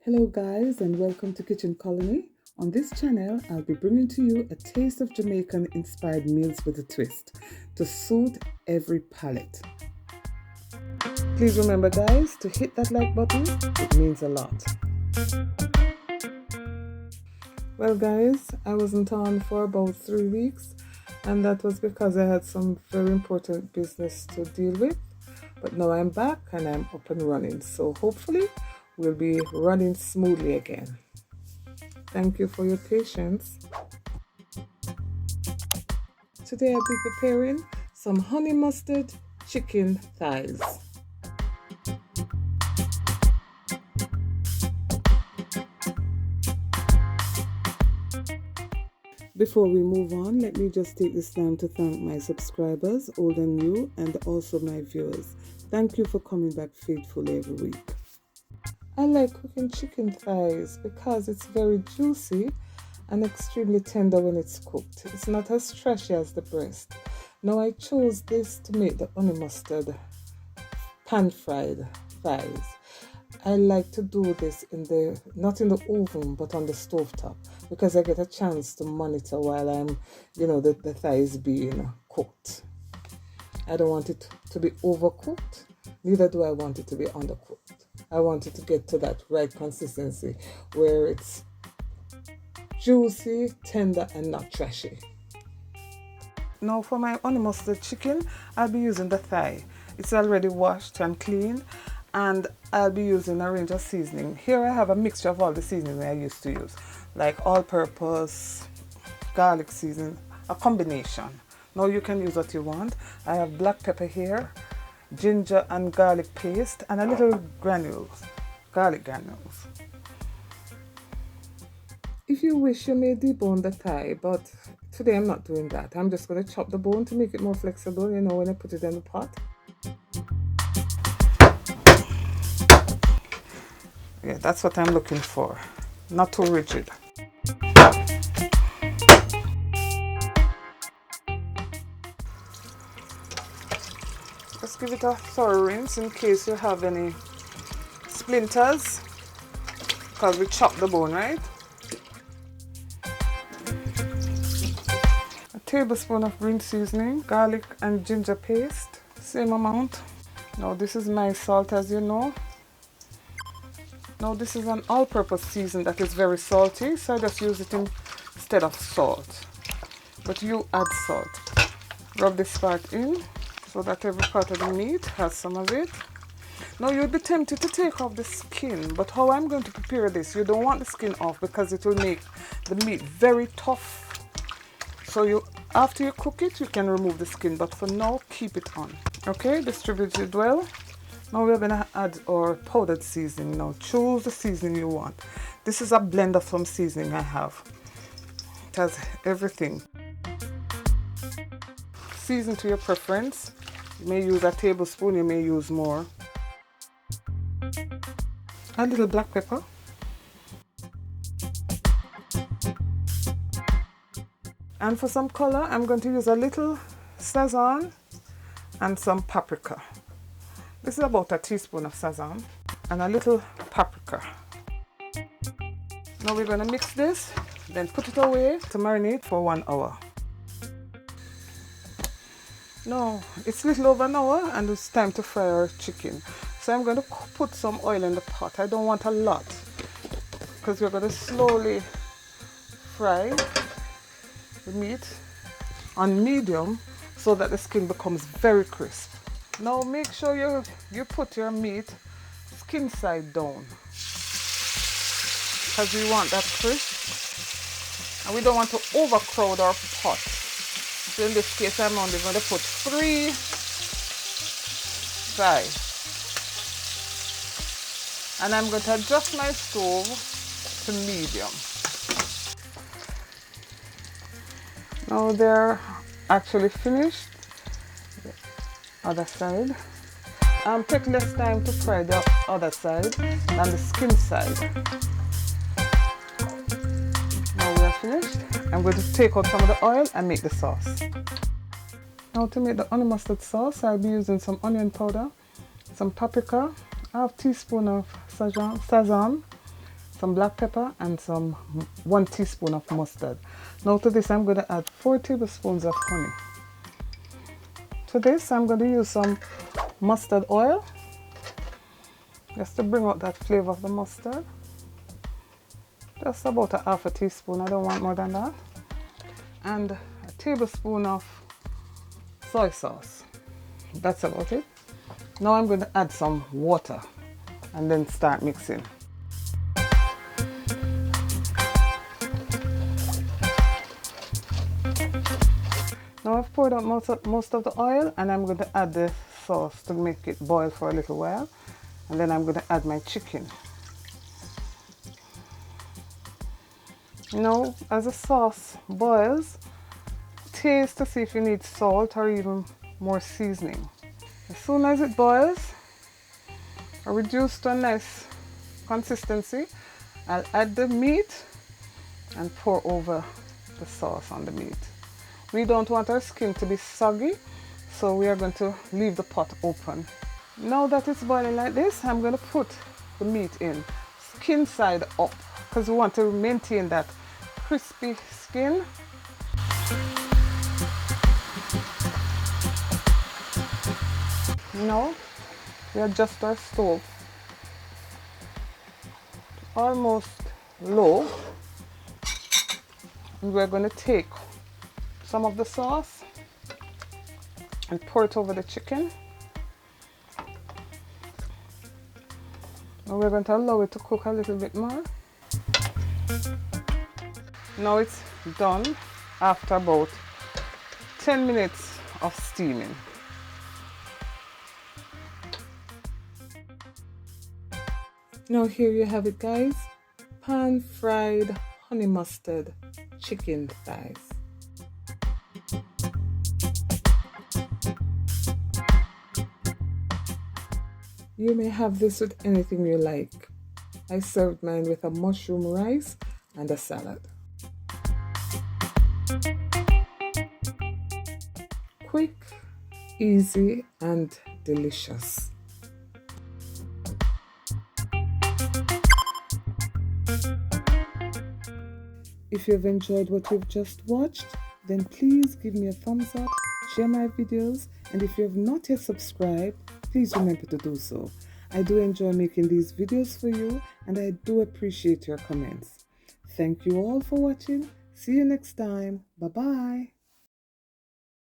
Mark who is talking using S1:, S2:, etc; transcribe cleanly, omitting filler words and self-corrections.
S1: Hello guys and welcome to Kitchen Colony. On this channel, I'll be bringing to you a taste of Jamaican inspired meals with a twist to suit every palate. Please remember guys to hit that like button, it means a lot. Well guys, I wasn't on for about 3 weeks and that was because I had some very important business to deal with. But now I'm back and I'm up and running, so hopefully we'll be running smoothly again. Thank you for your patience. Today I'll be preparing some honey mustard chicken thighs. Before we move on, let me just take this time to thank my subscribers, old and new, and also my viewers. Thank you for coming back faithfully every week. I like cooking chicken thighs because it's very juicy and extremely tender when it's cooked. It's not as stretchy as the breast. Now I chose this to make the honey mustard pan-fried thighs. I like to do this not in the oven but on the stovetop because I get a chance to monitor while I'm, the thighs being cooked. I don't want it to be overcooked, neither do I want it to be undercooked. I want it to get to that right consistency where it's juicy, tender, and not trashy. Now for my honey mustard chicken, I'll be using the thigh. It's already washed and clean, and I'll be using a range of seasoning. Here I have a mixture of all the seasoning I used to use, like all-purpose, garlic seasoning, a combination. Now you can use what you want. I have black pepper here, ginger and garlic paste, and a little garlic granules. If you wish, you may debone the thigh, but today I'm not doing that. I'm just going to chop the bone to make it more flexible, when I put it in the pot. Yeah, that's what I'm looking for. Not too rigid. Just give it a thorough rinse in case you have any splinters, because we chopped the bone, right? A tablespoon of green seasoning, garlic and ginger paste, same amount. Now this is my salt, as you know. Now this is an all-purpose season that is very salty, so I just use it instead of salt. But you add salt. Rub this part in so that every part of the meat has some of it. Now you'll be tempted to take off the skin, but how I'm going to prepare this, you don't want the skin off because it will make the meat very tough. So after you cook it, you can remove the skin, but for now, keep it on. Okay, distribute it well. Now we're going to add our powdered seasoning. Now choose the seasoning you want. This is a blend of some seasoning I have. It has everything. Season to your preference. You may use a tablespoon, you may use more. A little black pepper. And for some color, I'm going to use a little Sazon and some paprika. This is about a teaspoon of Sazon and a little paprika. Now we're going to mix this, then put it away to marinate for 1 hour. Now it's a little over an hour and it's time to fry our chicken. So I'm going to put some oil in the pot. I don't want a lot because we're going to slowly fry the meat on medium so that the skin becomes very crisp. Now make sure you put your meat skin side down because we want that crisp and we don't want to overcrowd our pot. So in this case I'm only going to put 3 thighs. And I'm going to adjust my stove to medium. Now they're actually finished. The other side. Take less time to fry the other side than the skin side. Now we are finished. I'm going to take out some of the oil and make the sauce. Now to make the honey mustard sauce, I'll be using some onion powder, some paprika, half teaspoon of Sazon, some black pepper, and 1 teaspoon of mustard. Now to this I'm going to add 4 tablespoons of honey. To this I'm going to use some mustard oil, just to bring out that flavor of the mustard. Just about a half a teaspoon, I don't want more than that. And a tablespoon of soy sauce. That's about it. Now I'm going to add some water and then start mixing. Now I've poured out most of the oil, and I'm going to add the sauce to make it boil for a little while. And then I'm going to add my chicken. Now, as the sauce boils, taste to see if you need salt or even more seasoning. As soon as it boils or reduced to a nice consistency, I'll add the meat and pour over the sauce on the meat. We don't want our skin to be soggy, so we are going to leave the pot open. Now that it's boiling like this, I'm going to put the meat in, skin side up, because we want to maintain that crispy skin. Now we adjust our stove to almost low, and we're going to take some of the sauce and pour it over the chicken. Now we're going to allow it to cook a little bit more. Now it's done after about 10 minutes of steaming. Now here you have it, guys. Pan-fried honey mustard chicken thighs. You may have this with anything you like. I served mine with a mushroom rice and a salad. Quick, easy, and delicious. If you've enjoyed what you've just watched, then please give me a thumbs up, share my videos, and if you have not yet subscribed, please remember to do so. I do enjoy making these videos for you, and I do appreciate your comments. Thank you all for watching. See you next time. Bye-bye.